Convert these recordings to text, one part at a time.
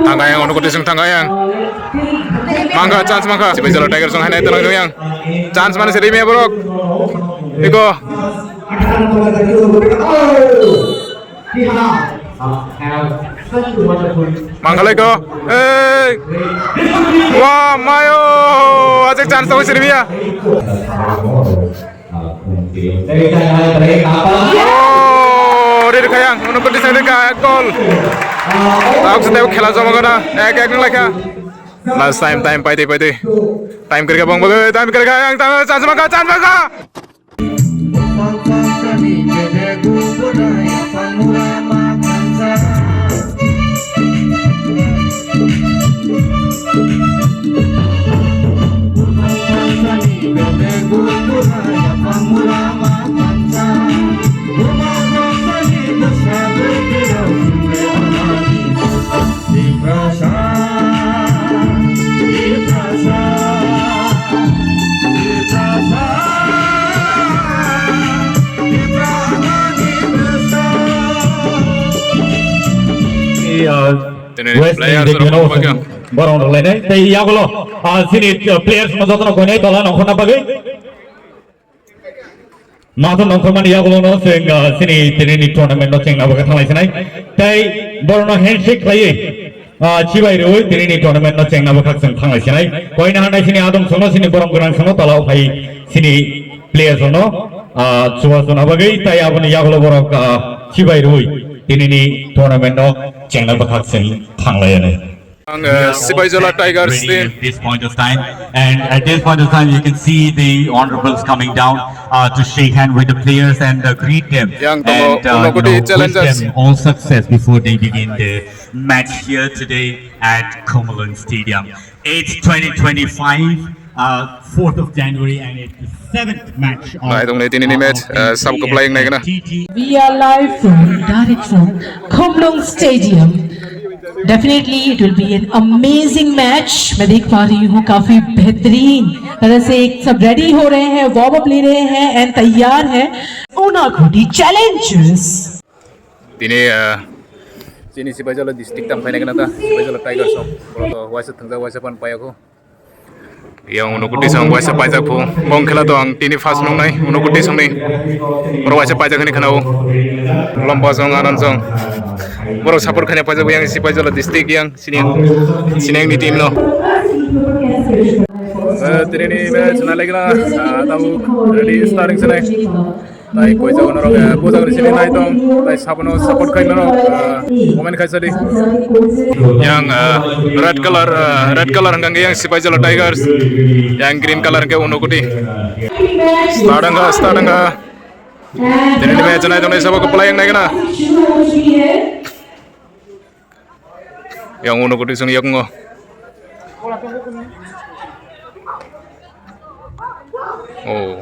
Tangga yang untuk diseng tangga yang mangga chance mangga si Bajalo Tiger song hanai telang yang chance mana si Rimi bro iko mangga lagi ko wah mayo ajak chance tahu si Rimi ya Rir kayang untuk diseng dekat gol aku sedang खेला जमा करना एक लगा last time पाइते time करके बंग बगे time करके yang chance मगा Borong lainnya, tapi ya kalau sini players macam tu nak tola nak kena pakai, macam nak kena ya kalau nak sini ini tournament nak cengna pakai thalai sini, tapi borong handshake lagi, cibai itu ini tournament nak cengna pakai thalai sini, kau ini handai sini adom sono sini borong kurang sono tola pakai sini players sono, cuma sono pakai, tapi apa ni ya kalau borong cibai itu ini tournament nak cengna pakai thalai ni. Si Bajalo Tigers at this point of time, and at this point of time you can see the honorables coming down to shake hand with the players and greet them and wish them all success before they begin the match here today at Komalun Stadium. It's 2025 4th of January and it's the 7th match of We are live from direct from Komalun Stadium. Definitely it will be an amazing match. मैं देख पा रही हूँ काफी बेहतरीन तरह से एक सब रेडी हो रहे हैं, वार्म अप ले रहे हैं एंड तैयार है Unagudi Challengers. Sini si Bajalo district tam kaya na si Bajalo Tigers song. Kalau wasa tengah wasa pan payah ko. Yang Unagudi song wasa pajak po. Bong kela to ang tini fast nung nai Unagudi song ni. Pero wasa pajak ni kanau. Lomba song anan song. Baru support kanya pajak yang si Bajalo district yang sini yang di tim no. Ini match na lagi lah. Tahu ready starting sana. Tapi kau jauh orang bosan di sini naik dong. Tapi siapa support kaya orang komen kaya tadi. Yang red color yang si Bajalo Tigers, yang green color ke Unagudi. Start enggak. Ini match naik dong. Siapa kepala yang naik na? Yang Unagudi sung yak ngo. Oh.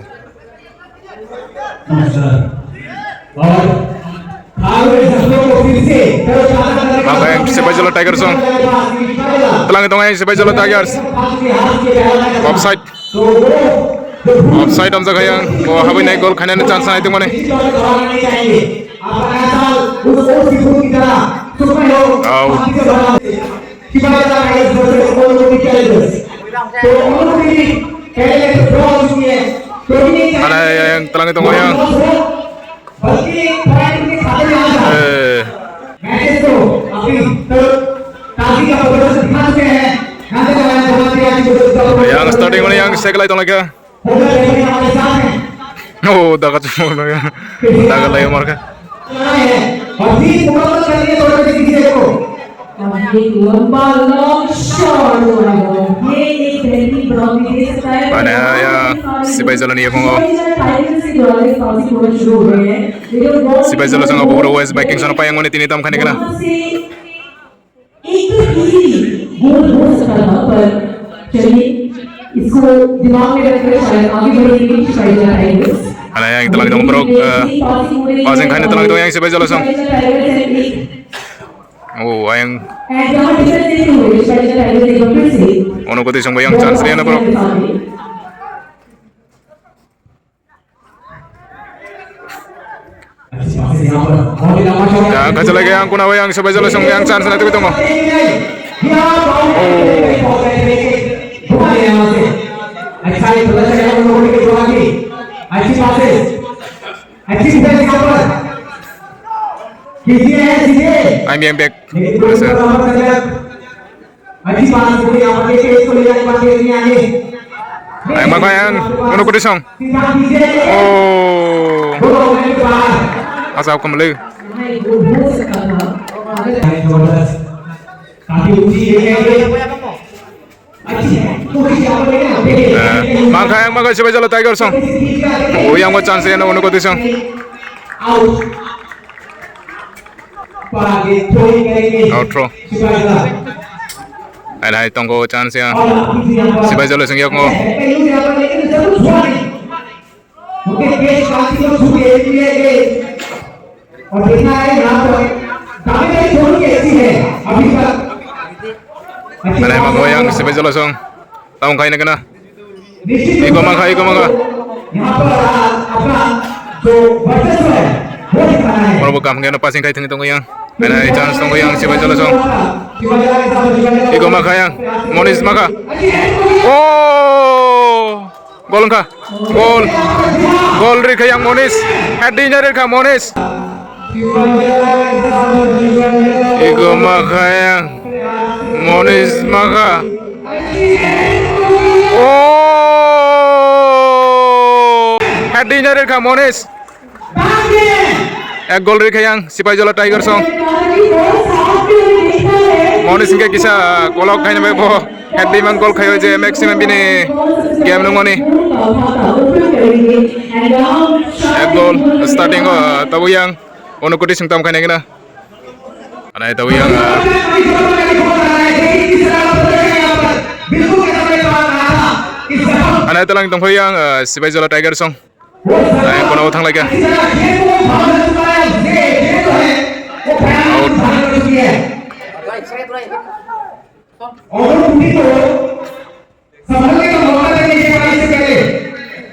Maka yang si Bajalo Tigers song. Telang itu yang si Bajalo Tigers. Offside om jaga yang mau habis naik gol kena chance na itu mana? Mana yang telang itu yang yang starting mana yang sekali itu lagi. Oh, dah kacau lagi. Dah lagi marka. Mana ya si Bajalo ni aku ngau. Si Bajalo sangat buru wes backing sana payang mana tini tam kan kena. Mana yang telah kita berok passing kan telah kita yang si Bajalo sang. Oh, ayang. Unagudi sang bayang chance niya na bro. Ya, kacau lagi yang kuna bayang si Bajalo sang yang chance na itu kita mo. IBM back. Ay magayan, ano ko disong? Oh, asaw kembali. Makayang magay si Bajalo Tiger song. Oh, yang mo chance yan ano ko disong? Outro. Ay tunggu chance yan. Si Bajalo sing yok mo. Anay magoyang si Bajalo song. Taong kain na ka na. Iko mangka. Moro kam ngeno passing kai thing tong yang. Anay chance tong yang si Bajalo song. Iko mangka yang. Monis maka. Oh! Gol ka. Gol ri ka yang Monis. Heading ri ka Monis. Iko mangka yang. Monis maka. Oh! Heading ri ka Monis. Ek gol ri ka yang si Bajalo Tiger song. Monis ke kisah kolok kain me bo heading man gol khayo je maximum bini game nungoni. Ek gol starting tabu yang ono koti sing tam kain na. Ana tabu yang ana talang tong yang si Bajalo Tiger song. Ay kono thang lagi. Out.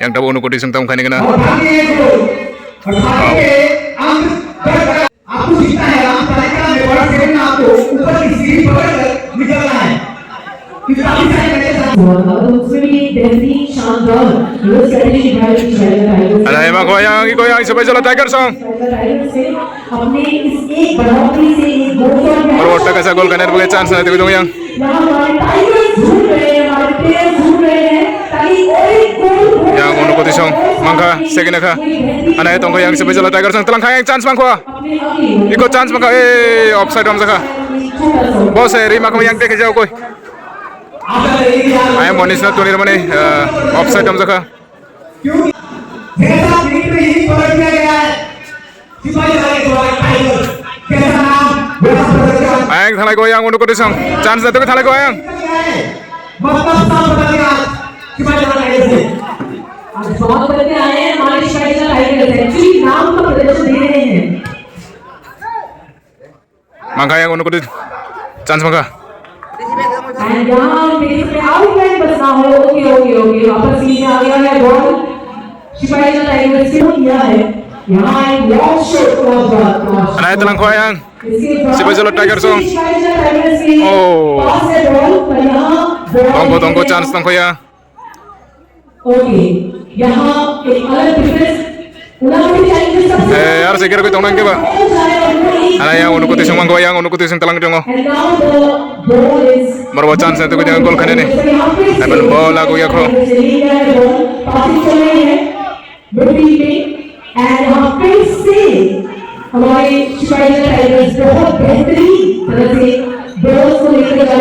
Yang tahu uno kodi sung tam khane kana. Ada emang goyang si Bajalo Tiger song. Baru otak kasih gol kaner pakai chance nanti kujung yang. Yang uno koti song mangka second ka. Ada itu goyang si Bajalo Tiger song telang kayang chance mangko. Ikut chance mangka offside ram saka. Bos rima kau yang tek jauh koi. Ayam Monis na tunir mane offside ram saka. Ayang thalai goyang uno koti song chance na tu thalai goyang. बहुत बच्चे आए हैं हमारे शायद actually नाम का प्रदर्शन दे रहे हैं Mangka yang uno koti chance mangka. And यहाँ बेस में आउटलाइन बसना हो ओके वापस नीचे आ गया है बॉल शिपाई का टाइगर से किया है यहाँ एक long shot cross Ana itu lang goyang si Bajalo Tiger song. Oh. Tunggu chance tunggu ya. Okay यहाँ एक अलग डिफरेंस उन्होंने चैलेंज सबसे Harus segera kita undang ke ba. Ana yang uno koti sung mangko yang uno koti sung telang jongo. and now the ball is Marwa chance itu kita gol khane ne. Aban ball lagu ya kho. Passing चल रही है midfield में and यहाँ फिर से हमारे शिपाई tigers बहुत बेहतरीन तरह से बॉल को लेकर जा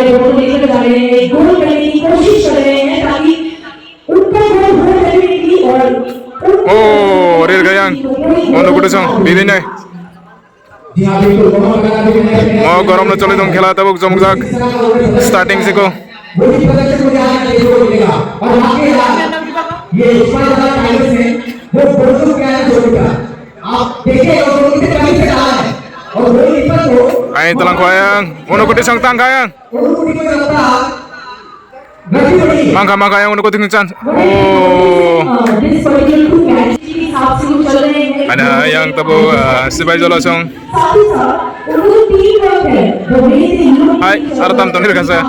रहे हैं एक गोल करने की कोशिश कर रहे हैं ताकि उनका गोल हो करने की और Oh, real gayang. Uno koti sung bidin nai. Mau garam na chole dong khela tabuk jamujak starting se ko. Ay talang goyang uno koti sung tang gayang. Mangka yang udah kuting chance. Oh, This particular two catch की हिसाब से वो चल रहे हैं ada yang tebu Sibai Jolo Song. साथ ही साथ उनको टीम वर्क है the way they look Hai, Aratam Tonir Kasa.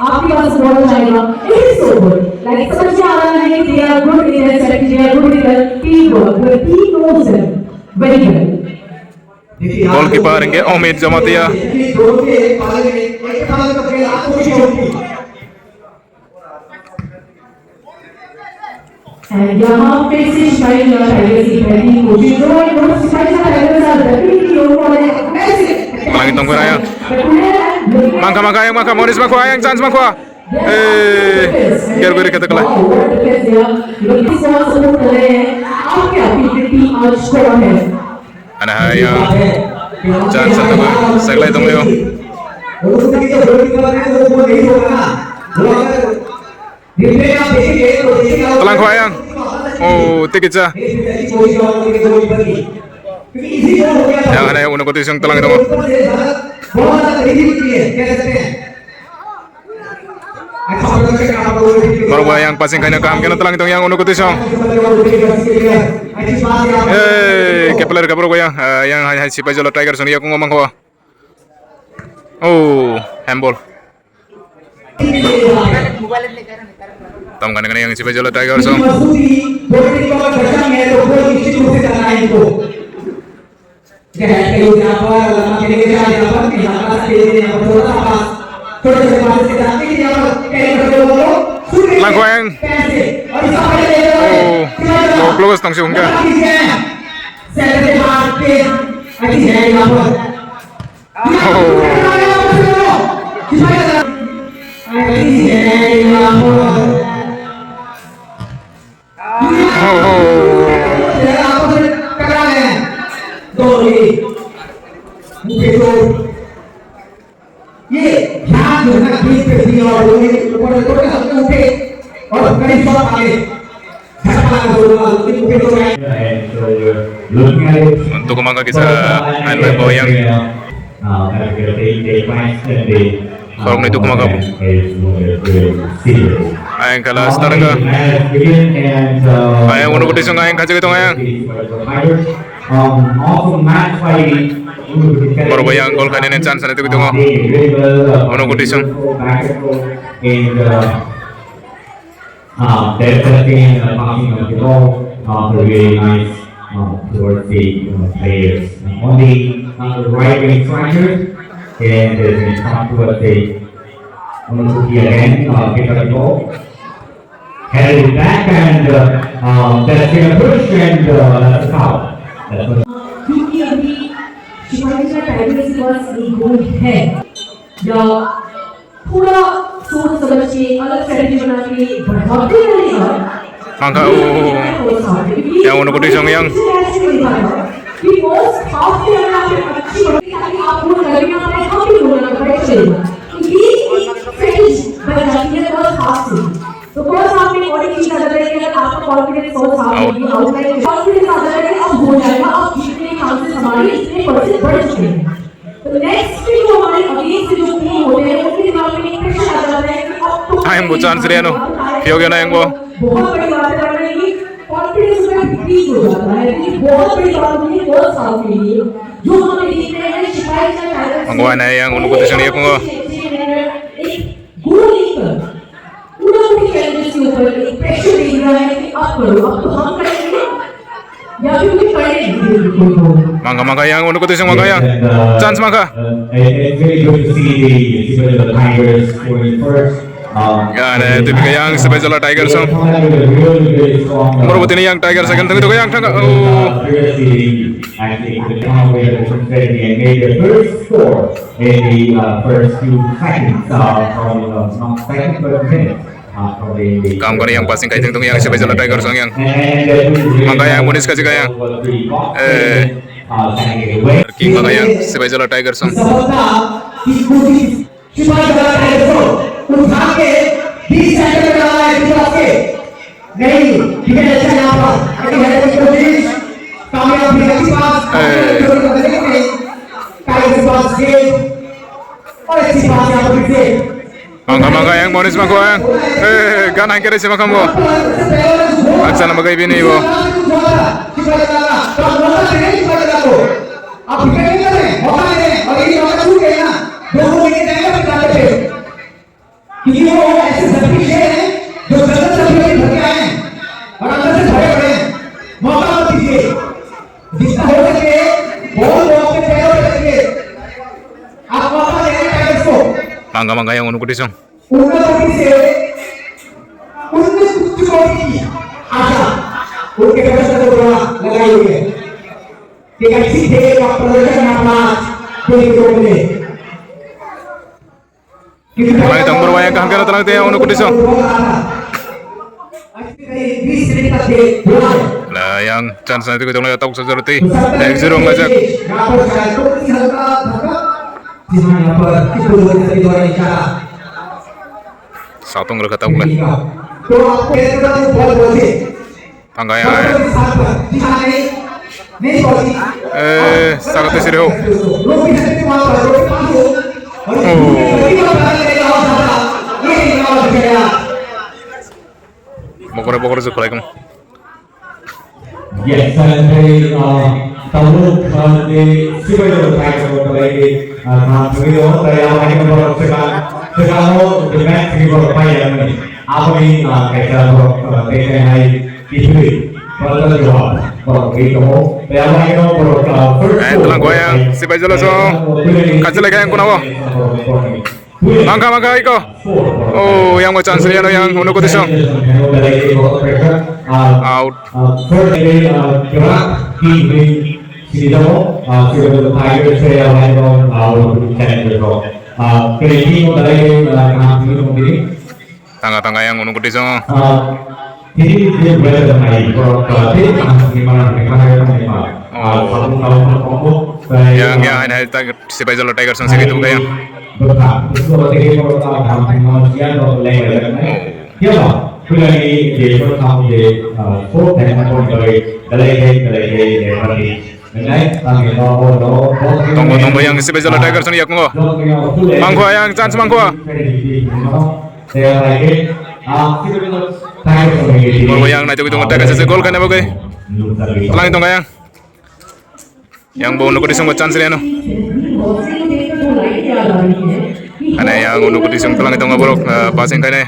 आपके पास बॉल जाएगा it is so good like समझ में आ रहा है कि they are good in their strategy they are good in their team work the team knows them very well Goalkeeper yang Omid Jamatia. And यहाँ पे से शिकायत जा रही है कि पहली कोशिश जो है वो शिकायत जा रही है सर डेफिनेटली लोगों ने Langit tonggo ayang. Mangka yang mangka Moris makwa ayang chance makwa. Ger kata kelai. Ana yang chance tebu seglai tonggo yo. Telang ayang. Oh, tikitsa. Yang ada yang udah kotis yang telang itu. Baru yang passing kayaknya kam kena telang itu yang udah kotis yang. Kepler kapur yang Sibai Jolo Tigers ini aku ngomong kau. Oh, handball. Tam kan yang Sibai Jolo Tigers yang. Langkuang. Oh, close tang siung ka. ये ध्यान देना बीच पे भी और ऊपर सबके उठे और करीब सब आगे Untuk kemangga kita highlight bawah yang Korong itu kemangga ayang kalah sekarang ka ayang udah kutis ayang kaca gitu ayang baru bayang gol kan ini chance itu gitu udah kutis They're testing and passing of the ball really nice towards the players. Only the right wing striker and there's come towards the Unusuki again, pick up the ball. Headed it back and that's going to push and that's a foul. क्योंकि अभी शिवाजी का tigers के पास एक गोल है या थोड़ा सोच समझ के अलग स्ट्रेटजी बना के बढ़ाते रहेगा Mangka yang udah kutis yang कि बॉस हाफ के अंदर आपने अच्छी बड़ी ताकि आप वो लगे ना अपने हाथ ही बोलना पड़े चलेगा ये एक स्ट्रेटजी बन जाती है बॉस हाफ से तो बॉस हाफ में और एक चीज आ जाता है कि अगर आपका कॉन्फिडेंस बहुत हाफ होगी आउटलाइन कॉन्फिडेंस आ जाता है कि अब हो जाएगा अब जीतने के चांसेस हमारे इतने परसेंट बढ़ चुके हैं तो नेक्स्ट जो हमारे अगेंस्ट जो टीम होते हैं उनके दिमाग में एक प्रेशर आ जाता है कि अब तो ayang bucan seriano Kyoge na yang go बहुत बड़ी बात है करने की कॉन्फिडेंस में डिक्रीज हो जाता है ये बहुत बड़ी बात होती है बहुत साल के लिए जो हमें देख रहे हैं शिकायत का tiger Mangwa na yang udah kutis yang ko एक गोल लेकर पूरा पूरी चैलेंज के ऊपर एक प्रेशर दे रहा है कि अब करो अब तो हम करेंगे या फिर कुछ करेंगे Mangka yang udah kutis yang mangka yang chance mangka It's very good to see the Tigers scoring first. yan itu juga yang Sibai Jolo Tigers yang umur buat ini yang Tigers second tengah yang tengah kamu kan yang passing kayak tengah yang Sibai Jolo Tigers yang mangka yang bonus kasih kayak King mangka yang Sibai Jolo Tigers yang उठा के 20 second में डाला है defence के नहीं defence अच्छा यहां पर अभी है कोशिश कामयाब भी अच्छी पास टाइगर के पास गेट और अच्छी पास यहां पर से Mangga yang Monis Mangko yang kan angkere si Makambo aksana bagai bini bo Mangga yang unu kudisong उनके प्रदर्शन को लगाई हुई है कि किसी खेल का प्रदर्शन अपना खेल में mulai tang berwayang kan kana telang teh unu kudisong 20 minute तक खेल lah yang chance nanti kita mulai tahu seperti yang zero ngajak यहाँ पर शायद थोड़ी सी हल्का धक्का जिसमें यहाँ पर किसी के द्वारा इशारा satu nggak kata bukan तो आप खेल का बहुत बोले tangga yang sangat serius bokor sekolah kamu Yes, saya tahu di Siberia saya lagi video saya lagi sekarang dengan video apa yang apa ini kayak hai itu pada jawab kalau itu saya lagi telang goyang si baju langsung kacau lagi yang kunawa mangga iko oh yang mau chance yang unu kudisong out tangga yang unu kudisong ini dia berada di yang ada si baju Tiger sang segitu kayak tunggu yang si baju Tiger sang yak ngo mangko yang chance mangko yang nanti kita ngetek kasih gol kan ya bagai telang itu nggak yang bau nuku disung chance dia no ada yang nuku disung telang itu nggak borok passing kan ya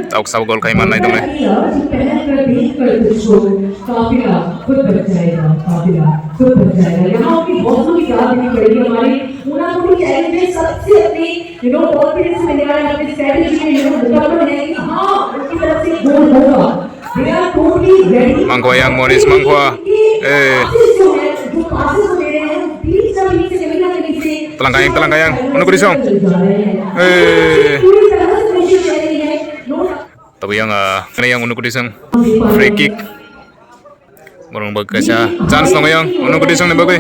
tahu sab gol kayak mana itu nggak mangko yang Monis mangko telang kayang unu kudisong tapi yang unu kudisong free kick borong bagasa chance dong yang unu kudisong nih bagai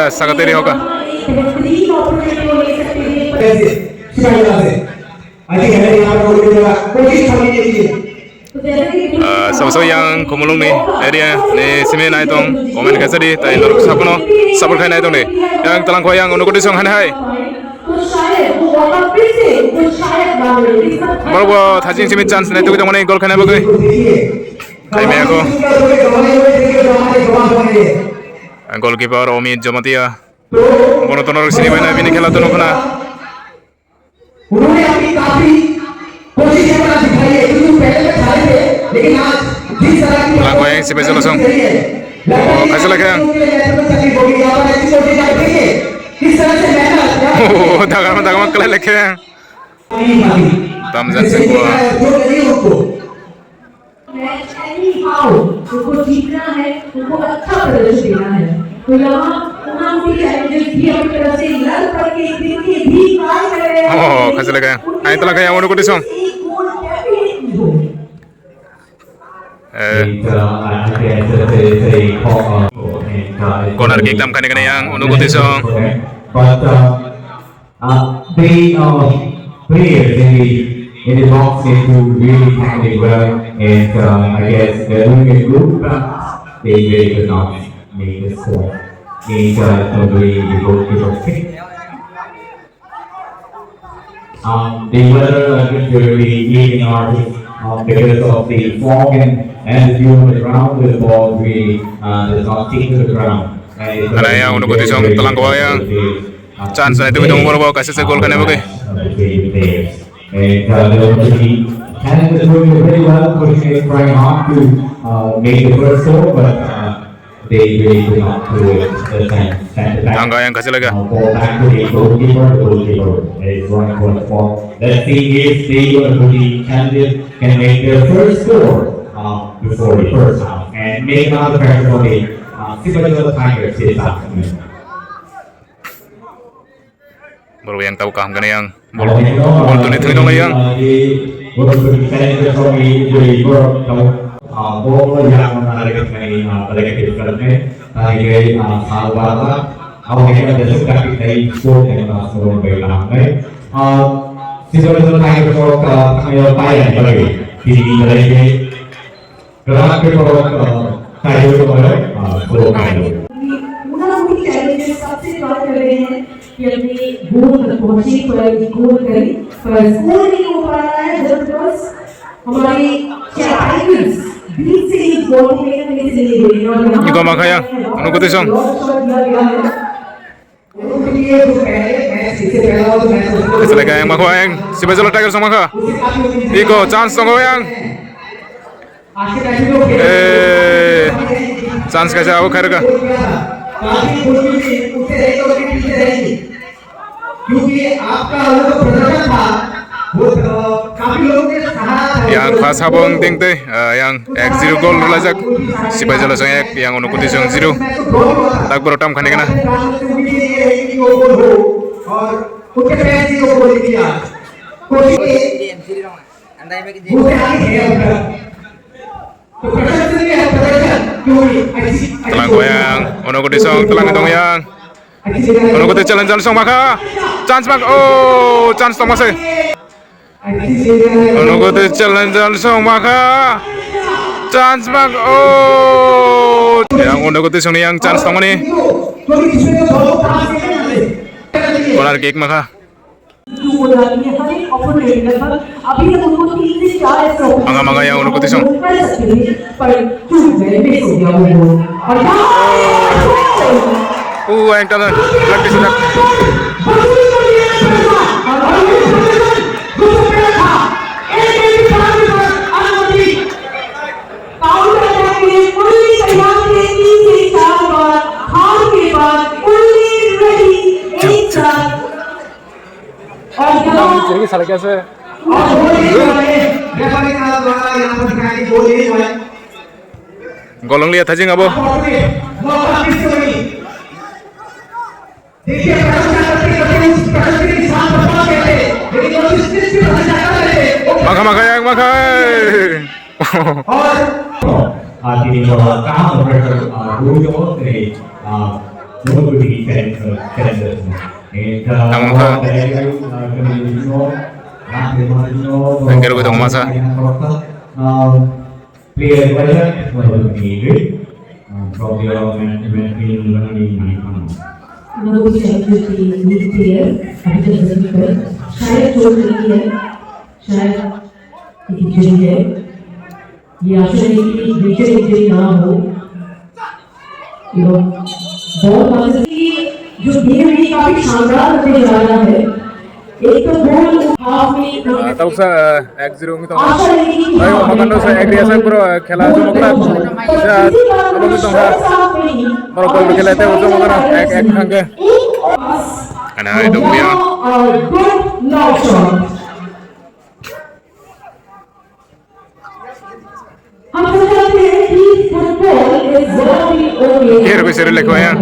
sangat teri hoka so yang kumulung nih area nih sini naik tong komen kasih di tay loruk sapuno sapur kai naik tong nih yang telang koyang unu kudisong hai baru thajing sini chance naik tuh kita mana gol kena bagai kayak aku goalkeeper Omid Jamatia bono tonor sini mana bini khela tono kena उन्होंने अपनी काफी कोशिश करना दिखाई है क्योंकि पहले तक खा रहे थे लेकिन आज जिस तरह की लाको yang si bezel langsung oh kasih lagi yang oh dagang kelai lagi yang Tamzan Sengkua उनको जीतना है उनको अच्छा प्रदर्शन देना है तो यहाँ उन्होंने चैलेंजेस भी अपनी तरफ से लड़ पड़ के भी कार्य कर रहे हैं oh kasih lagi yang ayo telah kayak unu kudisong corner kick tam kane yang unu kudisong but they players in the in the box need to really tackle it well, and I guess they're doing a good, but they really could not make the score. And totally the goalkeeper pick. The weather is really eating our because of the fog and the view on the ground, the ball really does not stick to the ground. Ana yang untuk kutisong telang ko yang chance na itu kita umur bawa kasih segol kan ya boke. And Canada is doing very well, pushing it, trying hard to make the first goal, but they really do not do it. Tangga yang kasih lagi. Ball back to the goalkeeper is running for the ball. Let's see if they Canada can make their first score before the first half and make another pressure for the Sibajala Tigers this afternoon. Baru yang tahu kaham kan yang bol tu ni tengok yang. Bol yang menarik mengenai negatif kerana tadi Salwara awak yang ada sudah kita ikut dengan seluruh belang. Sibajala Tigers orang kaya payah lagi. Ini lagi gerak ke Tigers orang seluruh kaya. Challenges सबसे बात कर रहे हैं कि अपनी गोल पहुंची पर गोल करी पर स्कोर नहीं हो पा रहा है जब बस हमारी टाइगर्स बीच से ही गोल नहीं चली गई और Ikaw makaya, ano kutisong? Kasi lagi yang makuha yang Sibajala Tigers ang maka. Iko chance tong yang. Chance kasi ako kaya. काफी कोशिश की उससे एक और पीछे रहेगी क्योंकि आपका वो जो प्रदर्शन था वो काफी लोगों ने सराहा Yang pas habang tingte, yang X0 goal lajak Sibajala sang ek, yang ono kutisong 0. Tagbaro tam khane kana. और उनके फैंस को गोल किया कोशिश Telang ko yang ono kutisong telang itong yang. Ono kutis challenge song maka. Chance mak, oh chance tong masih. Ono kutis challenge song maka. Chance mak, oh yang ono kutis song yang chance tong ni. Corner kick maka. Mga yang ono kutisong. Yang talan, lagi sudah. Jadi salah कैसे? Golong lihat aja nggak boh? Maka yang maka. Ini kamu berdoa dari Bengkel gue tong masa. जो game भी काफी शानदार होने जा रहा है एक तो गोल हाफ में Tahu sa X0 gitu. Ayo makan dosa X bro, khela jo makna. Sa abo gitu ha. Bro kol khela te jo makna X khangge. Ana itu dia. Here we see lekho ya.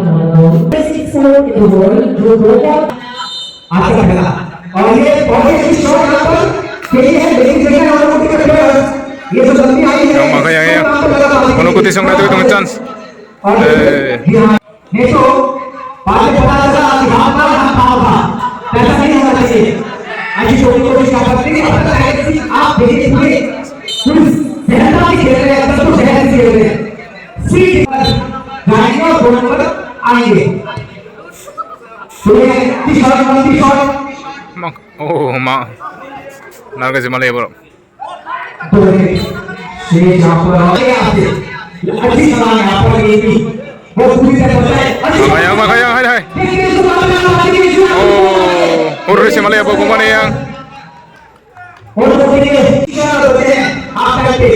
अच्छा खेला और ये बहुत ही shot यहाँ पर खेली है लेकिन देखिए अनुमति के प्लेयर ये तो जल्दी आई है Yang makanya ya. Ono kutisong nato itong chance. नहीं तो बाद में पता चला कि हाथ पर हाथ पाँव था ऐसा नहीं होना चाहिए अच्छी छोटी कोशिश कर सकते हैं आप देखिए पूरे जनता की खेल रहे हैं सब कुछ शहर से खेल रहे हैं सीट पर जाएंगे और गोल पर आएंगे तो ये shot Oh, ma. Naga si Malay bro. शेष यहाँ पर अच्छी सलाह यहाँ पर ये भी वो पूरी तरह से Makaya, hai. Oh, urus si Malay bro kumana yang. और तो ये इशारा होते हैं आप करते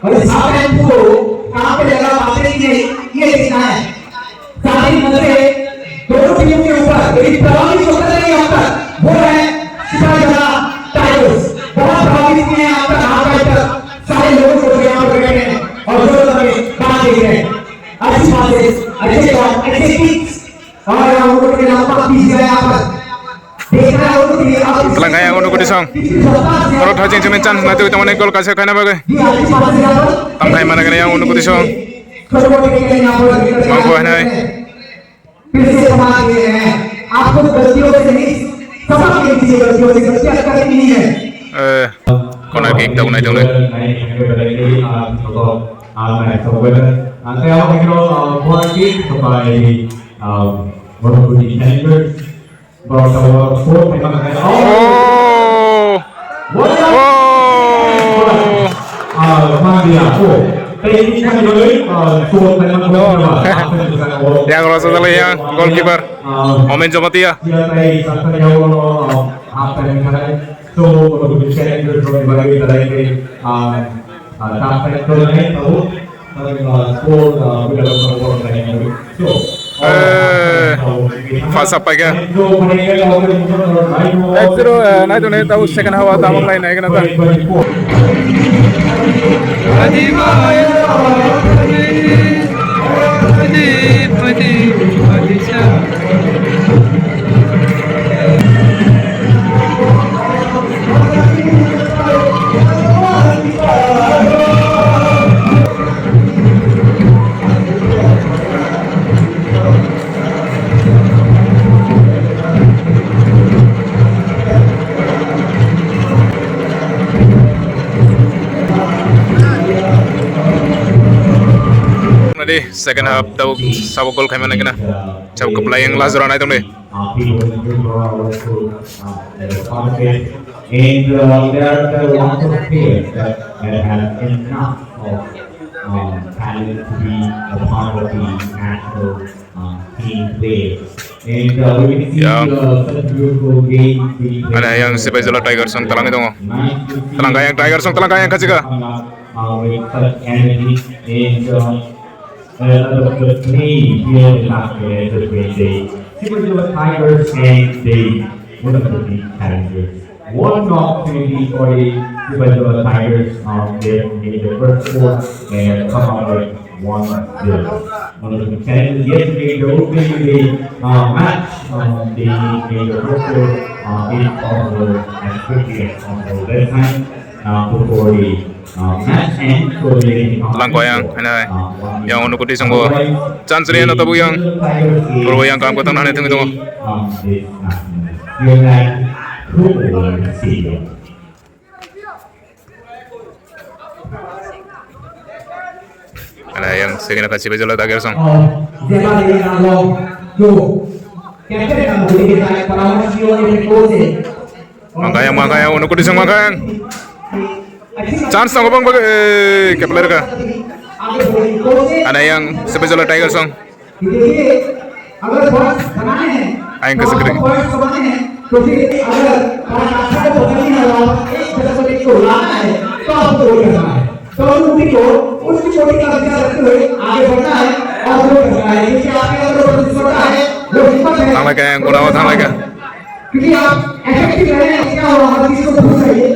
और सामने को कहाँ पे जगह आते हैं ये देखना है सारी मजे दोनों टीमों के ऊपर एक प्रभावी होता है यहाँ पर वो है शिकागो टाइगर्स बहुत प्रभावी टीम है यहाँ पर सारे लोग को यहाँ पर बैठे हैं और जो लोग बात देख रहे हैं अच्छी बातें अच्छे शॉट अच्छे किक्स और हम लोग के नाम पर पीछे यहाँ पर देख रहे हैं लोग कि आप Telangaya uno ko disang. Pero thajing semen chance na tu tamane gol kasi kaya na bagay. Tamay mana kaya yang uno ko disang. Mampu hai na. फिर से समाज ये है आपको गलतियों से नहीं सबक लेनी चाहिए गलतियों से गलतियां करनी नहीं है Corner kick daw na ito ulit. Yang rasa salah yang goalkeeper Omen Jomatia. Fast up aja. Zero, na itu nih tahu second hawa tamang lain naik nanti. Di second half tahu sabu gol kami mana kena jauh ke pelayang last round itu nih. And there are lots of players that have enough of talent to be a part of the national team play. And we can see such beautiful games. Ada yang si Baizala Tigers yang telang itu, Telangaya Tigers yang Telangaya kasih ke? With such energy and the play here in Australia is a great day. Similar to the Tigers and they one of the big challenges. One opportunity for the Sibajula Tigers they made the first score and come out with 1-0. One of the challenges yesterday, the opening day match, they made the first score if possible as quickly as possible. That time before the match ends, so they Telangkoyang, yang uno ko di sanggo chance rin na tabu yang puro yang kam ko tang na itu gitu. Ada yang segini kasih Baizala Tigers yang. Makanya uno ko di sang makanya. Chance na ko bang ke player ka. Ada yang si Baizala Tigers yang. Ayang kasi kering. तो फिर अगर पराठा को बदलने वाला एक दशमलव को लाना है तो आपको वो करना है तो उनकी को उसकी चोटी का विचार रखते हुए आगे बढ़ना है और वो करना है क्योंकि आपके अंदर वो प्रतिस्पर्धा है वो हिम्मत है Thang lagi yang kurang thang lagi. क्योंकि आप इफेक्टिव रहे हैं क्या हो हर चीज को भूल जाइए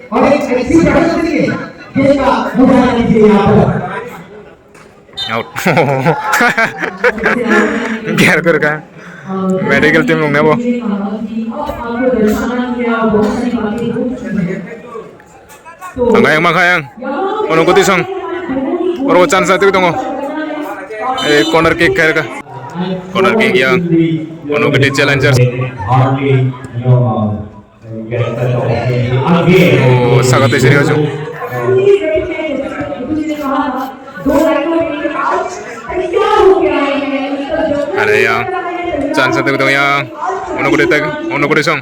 और एक ऐसी प्रदर्शन करिए जिसका मुझे लीजिए यहाँ पर Out. Biar kur ka. Medical team लोग ने वो. Makayang. Uno ko di sang. Puro chance natin ito ngo. Corner kick kaya ka. Corner kick yang. Uno ko di challengers. hardly get such opportunity again. Oh, sangat serius jo. Ada yang chance tu tu yang ono ko song.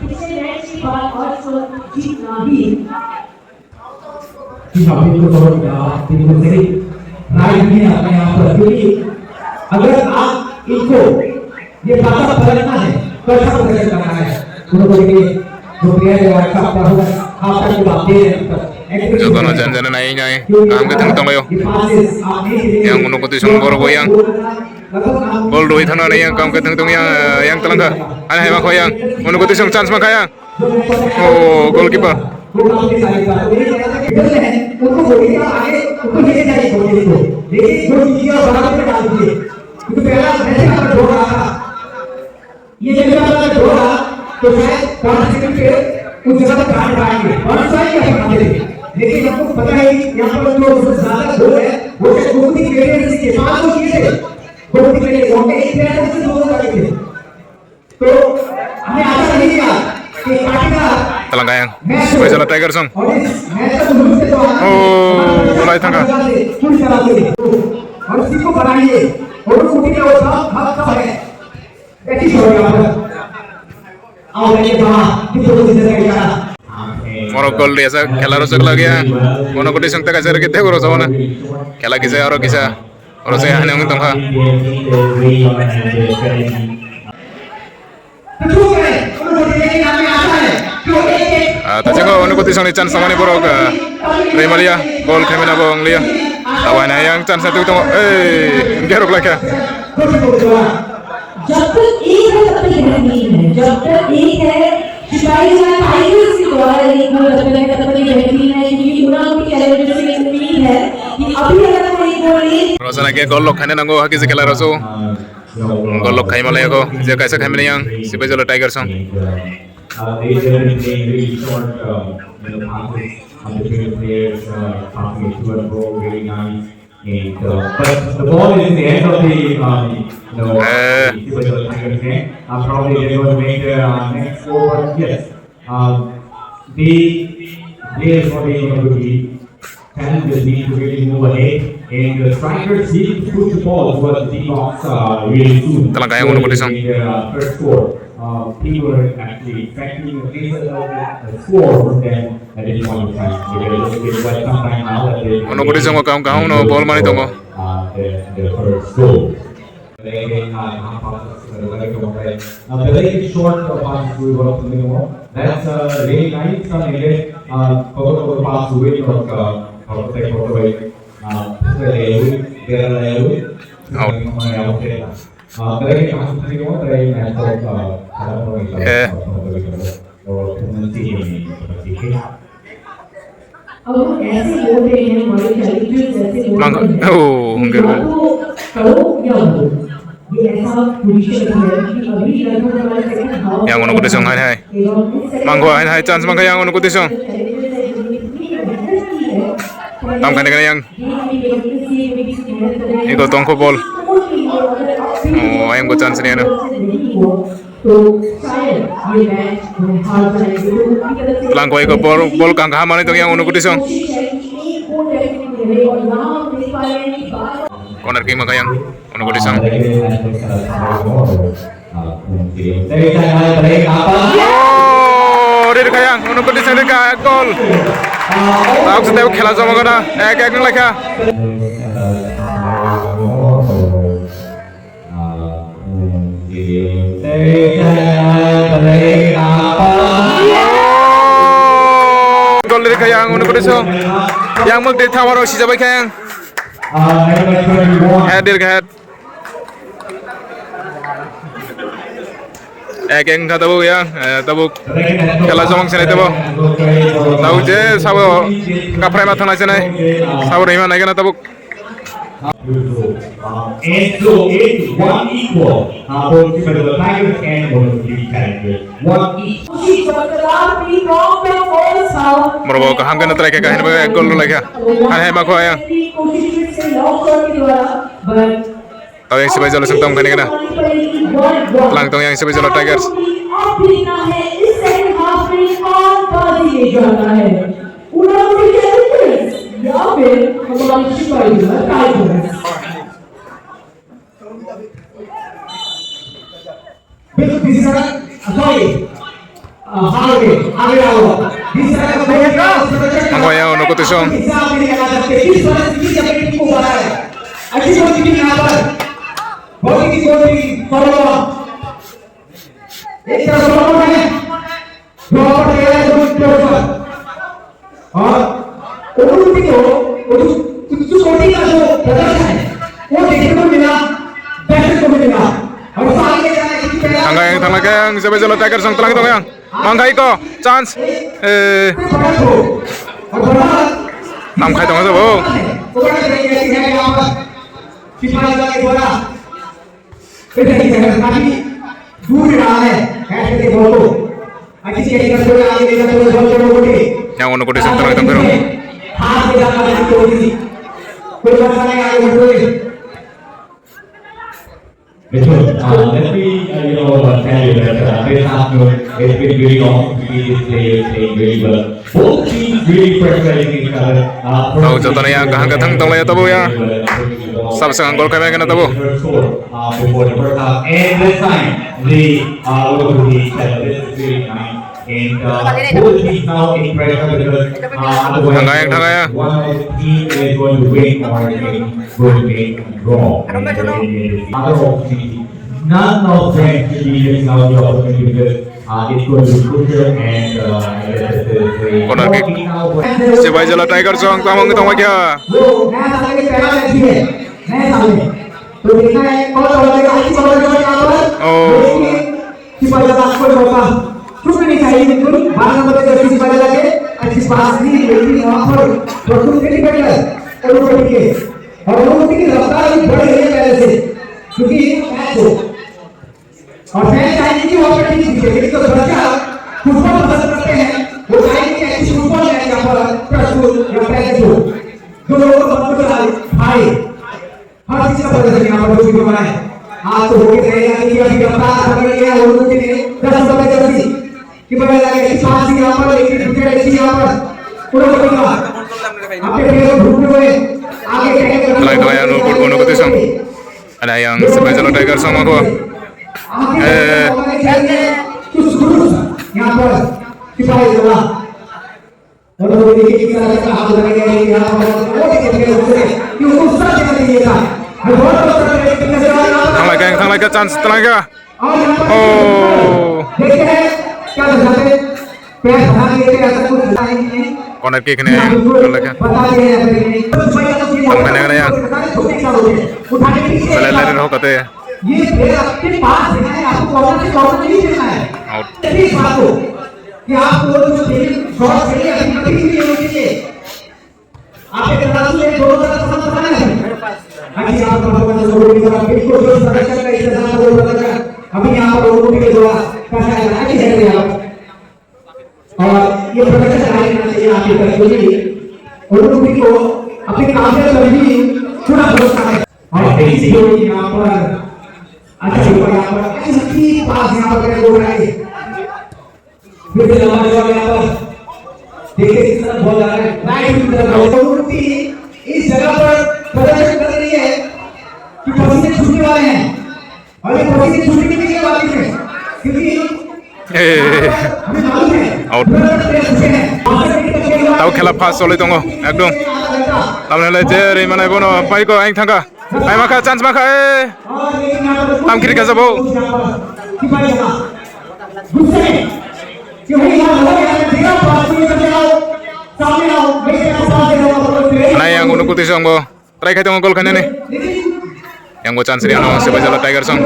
Right नहीं आता यहाँ पर क्योंकि अगर आप इनको ये भाषा बदलना है कैसा बदल करना है उनको देखिए जो प्लेयर है आपका होगा आप तक बात दे रहे हैं जो दोनों जन नहीं जाए काम के तंग यो yang ono ko song boro ko yang gol doi thana ne yang kam ke tang yang telang ka ana hai ma ko yang ono ko song chance ma ka yang oh goalkeeper उनको बोलिए आगे उनको लेके जाइए बोलिए को लेकिन जो चीज़ें बराबर में डाल दीजिए क्योंकि पहला मैच का ढो रहा था ये जब का ढो रहा तो शायद 5 सेकंड पे उस जगह तक काट पाएंगे और सही क्या बनाते थे लेकिन आपको पता है यहाँ पर जो ज्यादा ढो है वो शायद गोल की क्लियरेंस के 5 को किए थे गोल की क्लियरेंस वो एक प्लेयर से 2 कर थे तो हमें आशा नहीं था कि काटेगा telang ka yang Faisal Tiger song oh mulai tangga और इसको बनाइए और उसको भी वो हाथ का है ऐसी छोड़ यहाँ पर आओ ये बाहर किसी को जिंदा करेगा Moro gol dia sa khela ro sagla gya ono ko disang taka sar kite goro sabana khela kisa aro se hane ngi tangha ta jago ono ko disang ni chance samane boro ka Remalia gol kemena bong lia awana yang chance tu tong gerok laka जब तक एक है तब तक यह नहीं है जब तक एक है शिकायत या टाइगर्स के द्वारा एक गोल तब तक यह नहीं है क्योंकि उन्होंने कैलेंडर से एक उम्मीद है कि अभी अगर कोई गोल Rosana ke gol lok khane nango haki se khela roso gol lok khai malaya ko je kaisa khai mene yang si Faisal Tiger song They have been playing really short, passes between the players, passing it to and fro, really nice. And but the ball is in the end of the Tigers game. Probably they will make the next score, but yes, the players for the talent just need to really move ahead. And the strikers need to push the ball towards the box really soon. Telang kaya ngono ko disang. First score. People are actually expecting a score from them at this point in time. So they're looking at quite some time now that they ono ko disang ko kam no ball mani tongo the first goal. Very short passes we were talking about. That's really nice. Some again, cover pass to it or protect away. Out. Dari kasus ini mau dari network अब वो ऐसे बोल रहे हैं हमारे Challengers ऐसे बोल रहे हैं enggak करो या हो ये ऐसा पोजीशन है कि अभी लगभग हमारे second half yang ono ko disang hai manggo hai chance mangga yang ono ko disang tam kan yang itu tongko ball oh ayam ko chance ni ano तो शायद ये मैच हार जाएगा lang ko iko ball kang hamane tong yang ono ko disang corner kick mangga yang ono ko disang oh rir kayang ono ko disang ka gol tak setiap khela jama kona ek ek lekha gol rir kayang ono ko disang yang mag de thawaro si jabai kayang head dir head ek ek kha tabo yang tabo khela jama sene tabo tau je sabo kaprai ma thana sene sabo rima nai kana tabo and so it's 1 equal both for the Tigers and both the Tigers. 1 each. Morobo ka hanggan na trek ka hin ba gol lekha han hai ma ko yang tau yang si Faisal sentong kan lang tong yang si Faisal Tigers में कौन बाजी ले जाता है, उन्होंने Challengers या फिर हमारी शिपाही टाइगर्स। बिल्कुल तीसरा सॉरी आगे आओ तीसरा का भैया Ang kaya ano ko tisong. किस तरह से अपनी टीम को बनाया अच्छी टीम यहां पर बहुत ही फॉलो एक तरफ फॉलो है जो पर गया है जो और उनको कुछ कोटी का जो प्रदर्शन है वो देखने को मिला दर्शक को मिला और आगे जाना कि पहला Tangga yang Sibay Jalo Tigers ang talang ito ngayon. Mangkay ko, chance. Namkay ito nga sa buo. Yang uno ko di sa talang itong pero. Let me, tell you that this afternoon it's been really awesome to see these players playing really well. Both teams really pressurizing each other. Tahu contoh na yang kahang-kahang tong laya tabo ya. Sabes ang gol kami kena tabo. Before the first half, and this time they this is really nice. And both teams now in pressure because Thangaya. one of the team is going to win or going to make a draw. Other opportunity. None of them should be missing out the opportunity because it's going to be crucial and Corner kick. Sibay Jalo Tigers ang tamang itong wagya. वो नया साल के पहला match भी है नए साल में तो देखना है कौन सा बॉल अच्छी बॉल यहाँ पर सिपाही का कोई मौका चूकना नहीं चाहिए बिल्कुल 12 नंबर पे जर्सी सिपाही लगे अच्छी पास दी लेकिन वहां पर प्रोटून के डिफेंडर और वो के और वो की रफ्तार भी बढ़ गई है पहले से क्योंकि मैच हो और फैन चाहिए कि वहां पर टीम जीते लेकिन तो बच्चा फुटबॉल पसंद करते हैं वो चाहिए कि अच्छी फुटबॉल है यहाँ पर प्रस्तुत या प्रैक्टिस हो जो लोगों को मतलब भाई हर चीज का प्रदर्शन यहाँ पर जो बनाए आज तो होके रहेगा कि अभी रफ्तार पकड़ लिया और उनके लिए 10 नंबर जर्सी कि पता लगे कि पास यहाँ पर लेकिन विकेट अच्छी यहाँ पर पूरा बनेगा आपके प्लेयर घूमते हुए आगे Talang ito ngayon uno ko tisong. Ada yang Sibay Jalo Tigers ang mga यहाँ पर सिपाही जला और वो देखिए किस तरह से हाथ लगाएंगे यहाँ पर वो देखिए कि उसको सर देना चाहिए था बहुत Thang lagi chance talaga. देखते हैं क्या दर्शाते पैर बढ़ा देते ऐसा कुछ नहीं Corner kick ni talaga. बता दिए Ang mana na yan. Lalarin ho kate. ये प्लेयर आपके पास है आपको कॉर्नर से कॉर्नर नहीं देना है Out. इस बात को कि आपको जो शॉट चाहिए अभी नहीं चाहिए आपके तरफ से दोनों तरफ समझ पता है अभी आप परफॉर्मेंस को भी करा बिल्कुल जो प्रदर्शन का इंतजाम हो रहा है अभी यहां पर लोगों के द्वारा कैसा है कि है आप और ये प्रदर्शन आना चाहिए आपकी तरफ से और लोगों को अपने काम से भी पूरा भरोसा है और इसी यहां पर अच्छा यहां पर अच्छी पास यहां पर करे बोल रहा है फिर से लंबा जवाब यहां पर देखिए इस तरफ बहुत आ रहा है राइट की तरफ बहुत इस जगह पर प्रदर्शन कर रही है कि पसीने छूटने वाले हैं और ये पसीने छूटने के लिए बाकी है क्योंकि हमें मालूम है Out. Tahu khela pass solid tunggu. Ekdom. Tamne le Jerry mana bono pai ko aing thangka. Ai maka chance maka tam kiri ka jabo. Nah yang uno kuti song bo. Try kai tunggu gol kanya ni. Yang go chance ni ano Sibay Jalo Tigers song.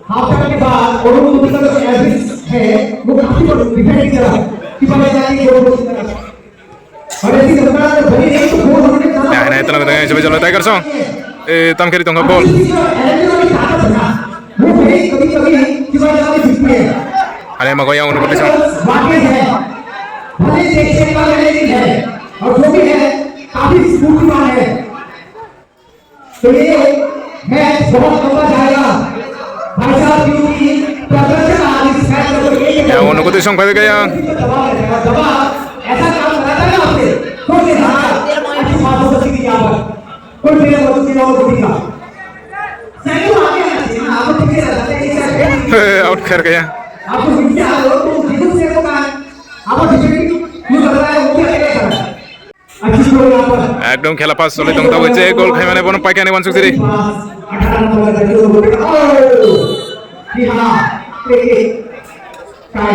Half time के बाद और वो दूसरा जो average है वो काफी defend की तरह कि पता चला कि गोल की तरह और ऐसी घटना जब बनी नहीं तो गोल होने के Nah, ini ito lang ito Sibay Jalo Tigers song. Tam kiri tunggu ball. वो कभी कभी कि बात आती दिखती है Ada yang magoyang uno kuti song. वाकई है भले देखने वाला नहीं है और जो भी है काफी स्फूर्तिमान है तो ये मैच बहुत लंबा जाएगा भाई साहब क्योंकि प्रदर्शन आज इस मैच को एक Yang uno kuti song kaya yang. दबाव ऐसा काम कराता है आपसे तो ये अच्छी बात हो सकती है यहाँ पर कोई मेरे को किसी और को दिखा सही तो आगे आना चाहिए ना आपको ठीक है रहता है Out कर गया. आपको पीछे आ रहे हो तो जिसको से को कहा आपको पीछे क्यों कर रहा है वो क्या करेगा अच्छी स्कोर यहाँ पर একদম খেলা পাস চলে তং তাও যে গোল খাই মানে বন পাইকানি 163 18 नंबर का जो गोल कि हां देखिए काय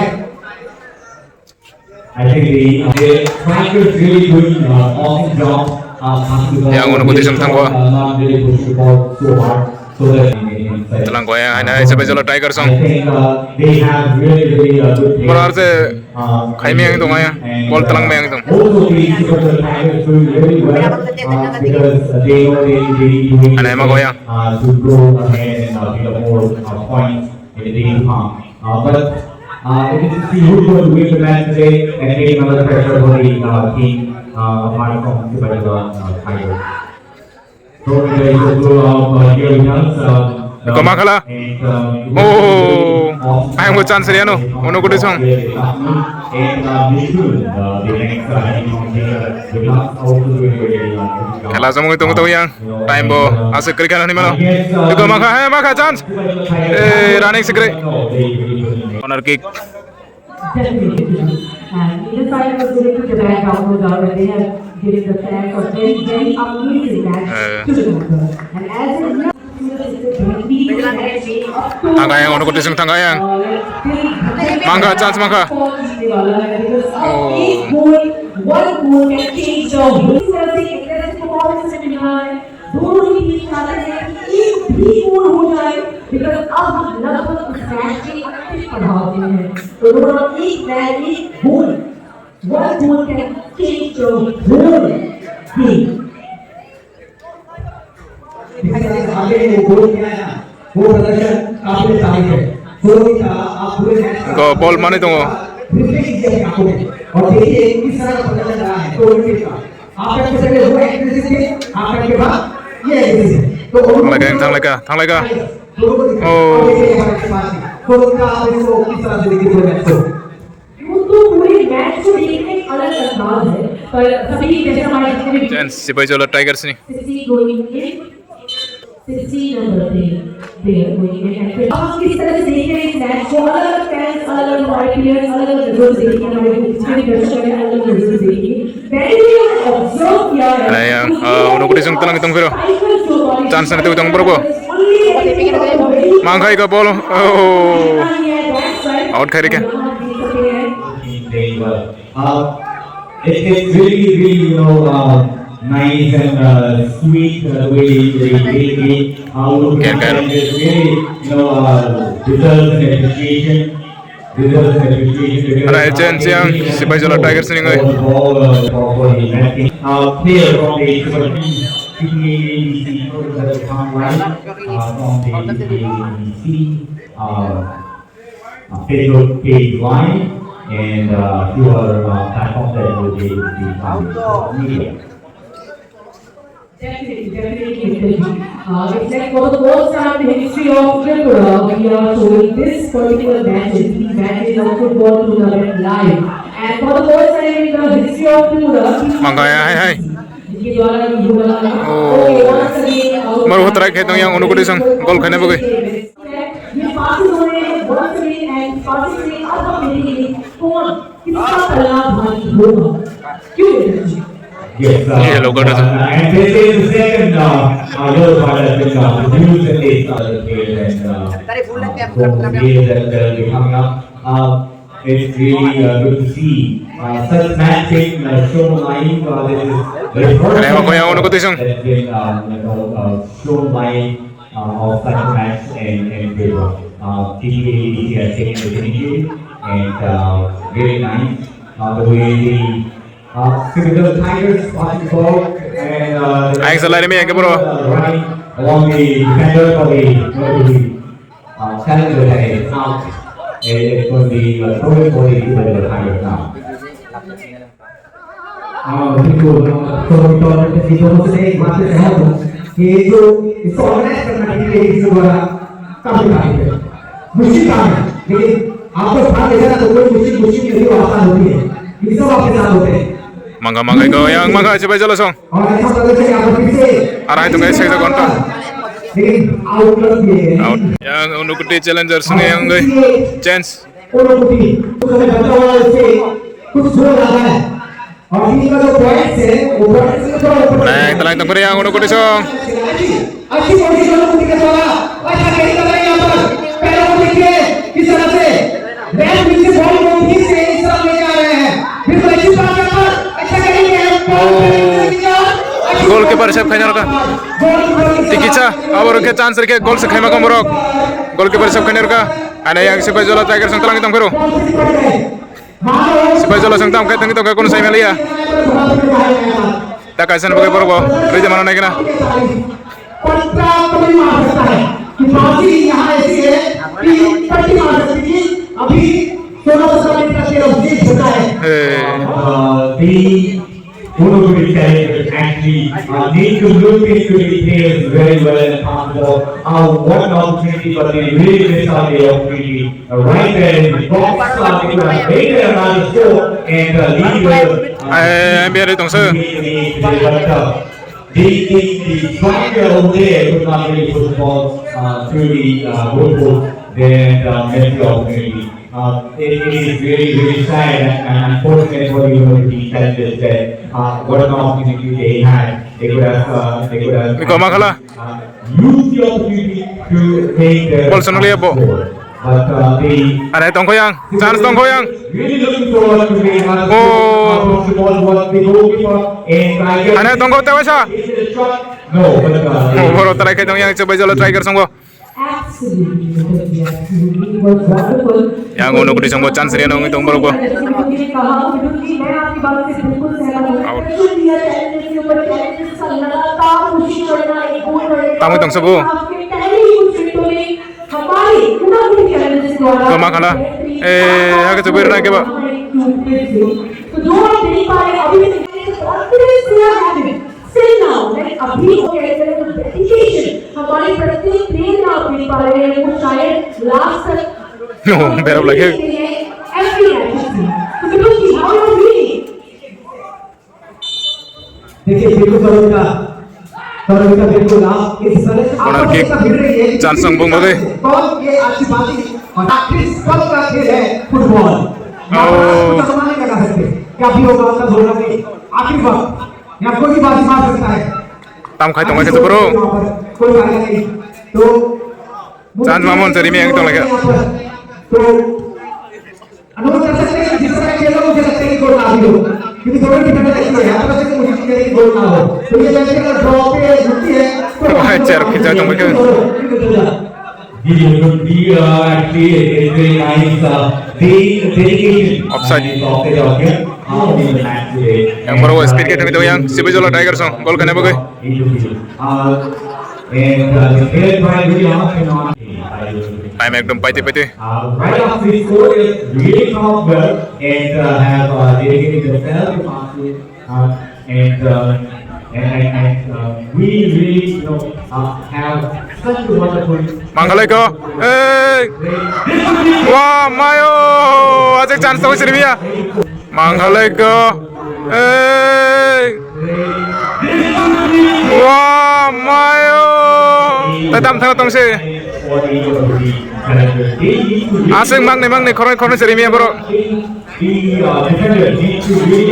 I think the Tigers really doing awesome job. Yang uno kuti song tangwa. Not really push the ball so hard so that Telang ko yang ana isa bezalo Tiger I song. think they have really good players. Morar se khai meyang itong aya. Ball telang meyang itong. Also the Tigers doing really well because they know they doing Ano yung mga goyang? to go ahead and pick up more points in the day to come. But it is to see who's going to win the match today and take another pressure for the team apart from the Tigers. So there is a blow of here with us. Kumakala. Oh, ayang mo chance riyan no. Uno kuti song. Kala sa mga itong ito yang. Time bo. Asik kiri kanan ni malo. Ito maka chance. Running secret. Corner kick. Definitely. And either side was willing to get back down with our they have given the fans a very amazing match to remember. And as it Tangga yang uno kuti song tangga yang. Mangga chance mangga. One goal can change the whole performance. दोनों ही team चाहते हैं कि एक भी गोल हो जाए because अब हम लगभग उस मैच के अंतिम पड़ाव में हैं तो दोनों एक मैच एक goal one goal can change the whole game आगे वो गोल किया है ना वो प्रदर्शन काफी तारीफ है कोई का आप पूरे match Go ball mana itu? Replay कीजिए अपनी आंखों में और देखिए किस तरह का प्रदर्शन रहा है तो उनके का आपका किस तरह हुआ एक्सपीरियंस आपका के बाद ये एक्सपीरियंस तो Thang leka. तो उनका आप इसको किस तरह से देखिए पूरे मैच को तो पूरे मैच को देखने एक अलग अंदाज है पर सभी जैसे हमारे जितने भी Chance si Bajolo Tigers ni. 60 going in 60 number पे going in and फिर आप किस तरह से देख रहे हैं इस मैच को अलग फैंस अलग प्लेयर्स अलग रिजल्ट देखेंगे हमारे जितने दर्शक हैं अलग रिजल्ट देखेंगे मैंने ऑब्जर्व किया है Ano yang uno kuti song telang itong pero. Chance na ito itong bro ko. Mangkay ka ball. Oh. Out kari ka. Playing well. It's really, nice and sweet the way they play. Can. It's really, deserves an appreciation. Ano yung chance yang si Bajolo Tigers ni ngayon? Player from the PPABC online from the PPABC Facebook page line and few other platforms that will be media. Definitely. It's like for the first time in the history of Tripura, we are showing this particular these matches of football tournament live. And for the first time in the history of Tripura, Mangkay hai. जिसके द्वारा once again Maruh try khetong yang uno kuti song goal khane bagay. ये passes हो रहे हैं once again and passes से अब हम देखेंगे कौन किसका पल्ला भारी होगा क्यों Yes, Yellow card. and this is the second yellow card has been used in this players and players that are coming up. It's really good to see such matching shown live. This is the first Ano ko yang uno kuti song? that's been shown live of such a match and paper. TPABC has taken the initiative and very nice the way they the Tigers watching the ball and Ayang sa lalim yan, bro. running along the defender for the challenger that is out. It's going to be throwing for the Tigers now. ये जो इसको organise करना है ये इस द्वारा काफी काम है मुश्किल काम है लेकिन आपको भाग देखा ना तो कोई मुश्किल नहीं आसान होती है, ये सब आपके साथ होते हैं। Mangga iko yang mangga coba jolosong. और ऐसा प्रदर्शन यहाँ पर फिर से Arah itu guys saya kontra. लेकिन आउटलुक ये है Out. Yang Unukudi Challengers ini yang guys chance. उन्होंने कुछ हमें बचा हुआ उससे कुछ जोर लगा है और टीम का जो पॉइंट्स है वो पॉइंट्स से थोड़ा ऊपर Naik telah itu yang Unukudi song. अच्छी पोजीशन में उनके द्वारा अच्छा खेल कर रहे हैं यहाँ पर पहले वो देखिए किस तरह से बैट बीच से बॉल को ठीक से इस तरह लेके आ रहे हैं फिर तो अच्छी बात है पर अच्छा खेलेंगे Goalkeeper siap kayaknya kan. Tikica, awal ke chance rike gol sekai makam borok. Goalkeeper siap kayaknya kan. Ada yang Sipai Jolo Tiger sang telang hitam kero. Sipai Jolo sang tam kaitan itu kakun saya melia. Tak kaisan pakai borok. Rija mana naik na? पट्टा तो नहीं मार सकता है कि बाजी यहाँ ऐसी है कि पट्टी मार सकती थी अभी 16 का तेरा जीत होता है The Unukudi Challengers actually need to look into the players very well and possible. What an opportunity, but they really missed out the opportunity. Right there in the box, they could have made another score and lead well. Biar itu se. The striker over there could not really put the ball through the goal post, then missed the opportunity. It is really sad and unfortunate for the Unukudi Challengers that what an opportunity they had. They could have Ikaw makala. used the opportunity to make their Ball sa nuliya po. score. But they Ada itong koyang. Chance tong koyang. really looking forward to being able to Oh. the ball was the goalkeeper and Tiger. Ada itong ko tawa siya. Is it a shot? No, but Oh, boro try kayo yang Sipai Jolo Tiger song ko. Absolutely, it was wonderful. Yang Unukudi song ko chance riyan itong borok ko. जैसे कि मुझे कहा कि मैं आपकी बात से बिल्कुल सहमत हूं। Out. प्रेशर दिया चैलेंजेस के ऊपर चैलेंजेस का लगातार कोशिश करना एक गोल करने का। Tama itong sabo. आपके पहले ही कुछ मिनटों में हमारे उन्होंने चैलेंजेस द्वारा Ikaw makala. Agad sa na ke ba? तो जो आप नहीं पा रहे अभी भी कॉन्फिडेंस दे रहा है still now like अभी वो कहते हैं कुछ डेडिकेशन हमारे प्रत्येक प्लेयर में आप नहीं पा रहे हैं वो शायद लास्ट तक No, berap lagi. every match तो बिल्कुल कि how you feeling देखिए बिल्कुल का बिल्कुल आप इस तरह Corner kick. Chance ang bung bagay. Ball ये अच्छी बात है और आखिर सब का खेल है फुटबॉल Oh. समाने लगा सकते क्या भी होगा उसका धोना नहीं आखिर वक्त यहाँ कोई भी बाजी मार सकता है Tam kay tong sa bro. कोई फायदा नहीं तो Chance mamon sa rimi yang itong lagi. तो अनुरोध कर सकते हैं जिस तरह खेलो मुझे लगता है कि गोल ना भी हो क्योंकि दोनों की टक्कर ऐसी है यहाँ पर से मुझे लगता है कि गोल ना हो तो ये जैसे अगर ड्रॉ पे जुटती है तो Chair kita itong bagay. the actually is very nice. The dedication. Offside. Offside out here. In the match today. Yang bro speed kita itu yang Sipai Jolo Tiger song. Gol kena bagay. And the player trying really hard and on. Time ekdom paiti. Right after the score is really come up well and have dedicated themselves to passes and we really have such a wonderful. Manggalay ko. Wah, mayo. Ajak chance tong si Rimi ya. Manggalay ko. Wah, mayo. Tatam tong si. Asing mang ni koron si Rimi ya bro.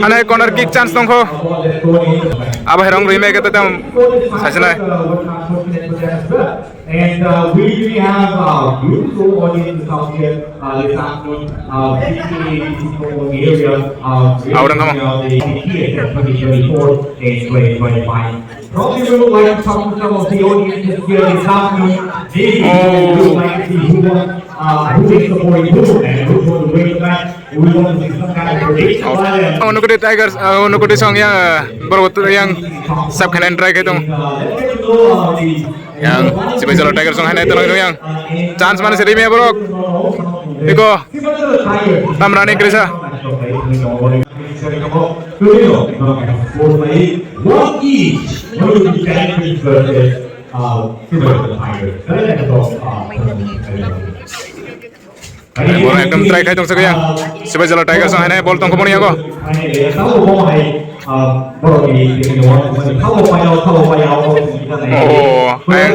Anay corner kick chance tong ko. Aba herong Rimi ka tatam. Sasinay. And we really have beautiful audience out here this afternoon, particularly in the area Ahora no. the 2024 and 2025. Probably we would like to talk to some of the audiences here this afternoon. Maybe we would like to see who is supporting who and who's going to win the match. We want to see some kind of prediction by them. Unukudi Tigers, Unukudi song yang bro yang sab kanan try kayo tong. Let's get to know the Yang Sipai Jolo Tiger song hanay ito lang yang chance mana si Rimi ya bro. Iko tam running Krisa. One each. One of the Challengers versus Super Tigers. Borong ekdom try khai tong sakayang. Sibai jala Tigers ang hanay ball tong kumuni ako. Oh, ayang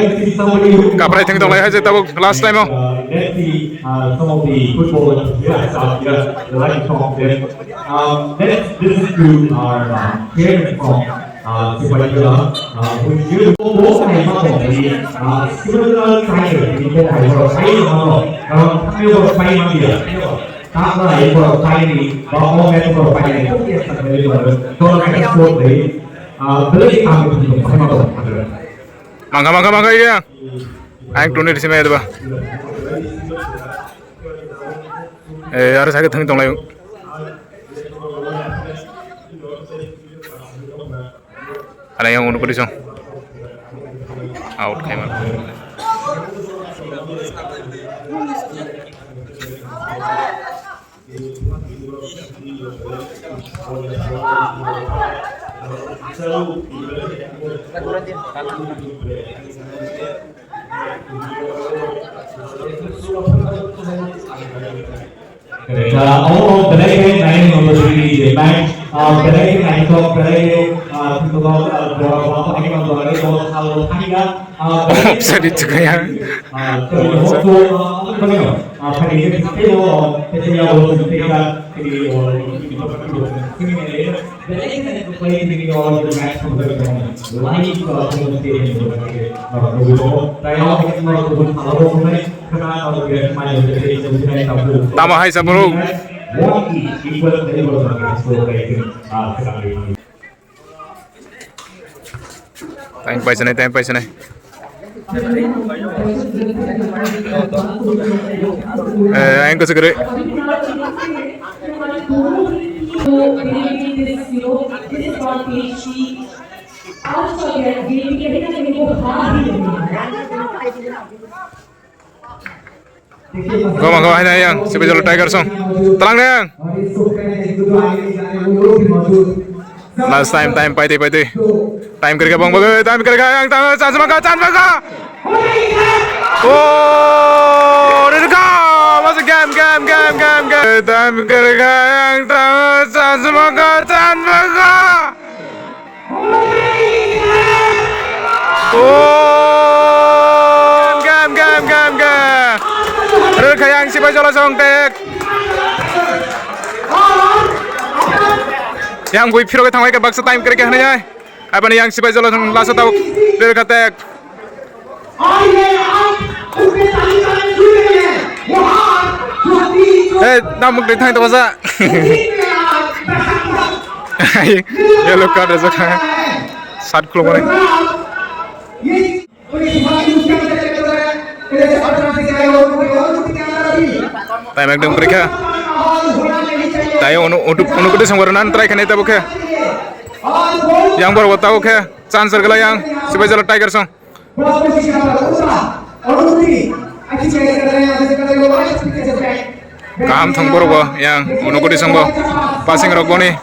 kapray ting tong lay hai tabuk last time oh. Let's see some of the football players out here. The line from them. This is to our parents from Sibajola. Who you both have similar Tigers. We both have for 5 years. Các loại của Thái thì có một của Thái này không biết là cái tôi cái số đấy beli kami untuk sama tuh. Mangga iya. Ayang tunai di sini ya, Pak. Harus sakit tong layu. Ada yang untuk disong. Out kayak mana? Today, 9 number 3 the match. Today, 9 o'clock. Today, Bisa dicegah. Tambah hai saburu. Time pa sana. Ayang ko siguro. Gawa na yang Sibajola Tigers song. Talang na yang. Last time paiti. Time kरेगा bang bagai time kरेगा yang chance maka. Oh, Rirka masih game. Time kरेगा yang chance maka. Oh, game. Rirka yang Sibajola song tek. Yang gue piro ke thangwai ke baksa time kरेगा hanya ya. Apa nih yang Sibajola song last tahu Rirka tek. Namuk di thang to masa. Yellow card aja kan. 7 kilo mana? Time ekdom kरेगा. Tayo untuk kudu sangwaran try kan itu bukan. Yang baru tahu ke chance gala yang Sibajola Tigers song. Kam thang baru yang untuk kudu sangwa passing rok ni.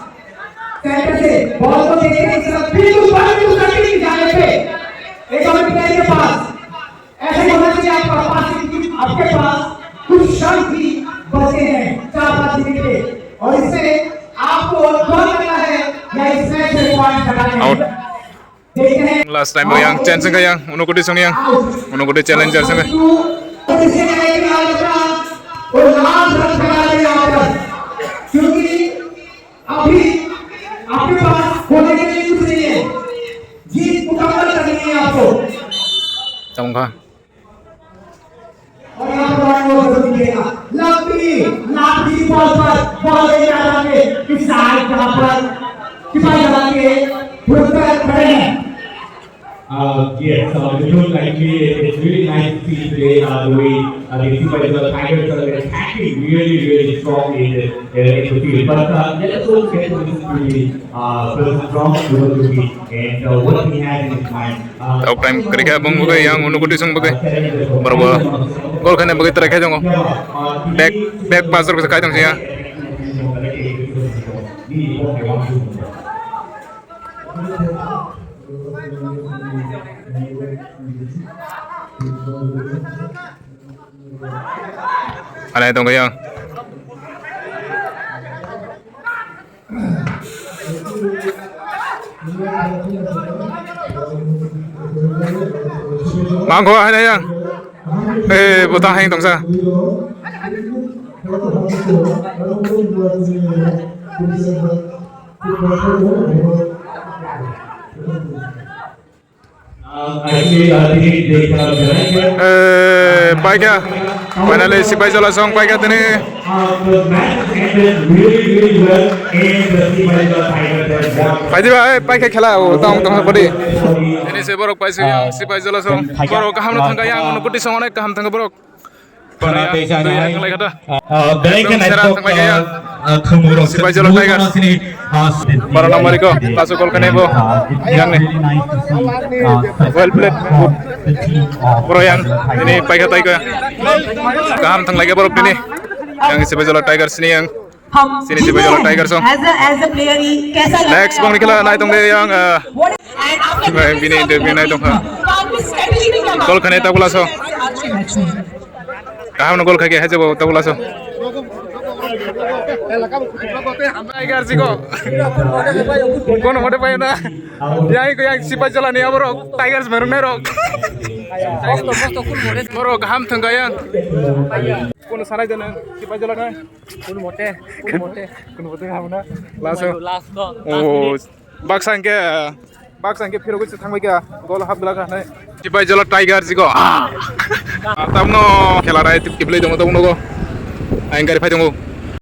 और इससे आपको draw करना है या इसमें से point लगाने हैं। देखते हैं Last time yang chance ka yang unukudi song yang unukudi challenger sang. और लाल रंग लगा दें यहाँ पर क्योंकि अभी आपके पास होने के लिए कुछ नहीं है जीत मुकम्मल करनी है आपको Chongka. और यहाँ पर वो जरूर दिखेगा लाठी बॉल पर बॉल ले जाएंगे इस साइड जहाँ पर किपाई लगा के पुरस्कार खड़े हैं Yes, it looks like it's really nice to see today the way the Sibajola Tigers are attacking really strong in the field. But let's also get to this really strong philosophy and what he has in his mind. Tahu time kरेगा bang bagai yang unukudi song bagai. Berapa gol kan bagai terakhir dong. Back passer bisa kait dong sih ya. Aneh dong yang. Mangko aneh yang. Botang hang dong sa. Baik ya. Finally si Bai Jola song baik ya tini. Baik juga, baik ya khela. Tong bodi. Ini si borok Bai si Bai Jola song. Borok kaham na thangga yang nukuti song onek kaham thangga borok. Belai kan kemurung Si Bai Jola Tigers. Para nomor iko langsung gol kanebo. Yang nih. Well played. Bro yang ini baik ya Tiger. Kaham thang lagi borok ini. Yang si Bai Jola Tigers ini yang sini si Bai Jola Tigers song. as a player ही कैसा लगा Next bang nikela naik tong deh yang bini naik tong. Gol kane tak so. Kaham no gol kage है जब tak so. Tiger sih kok. Kono mode payo na. Yang si Bai Jola ni aborok Tigers merung nerok. Borok kaham thang yang. Kono sanai dana si Bai Jola na. Kono mote kaham na. Langsung. Oh, baksang ke फिर कुछ थंग क्या गोल half लगा है si Bai Jola Tiger sih kok. Tamno खेला रहा है tip tip ले दो तो उनको आएंगे फाइट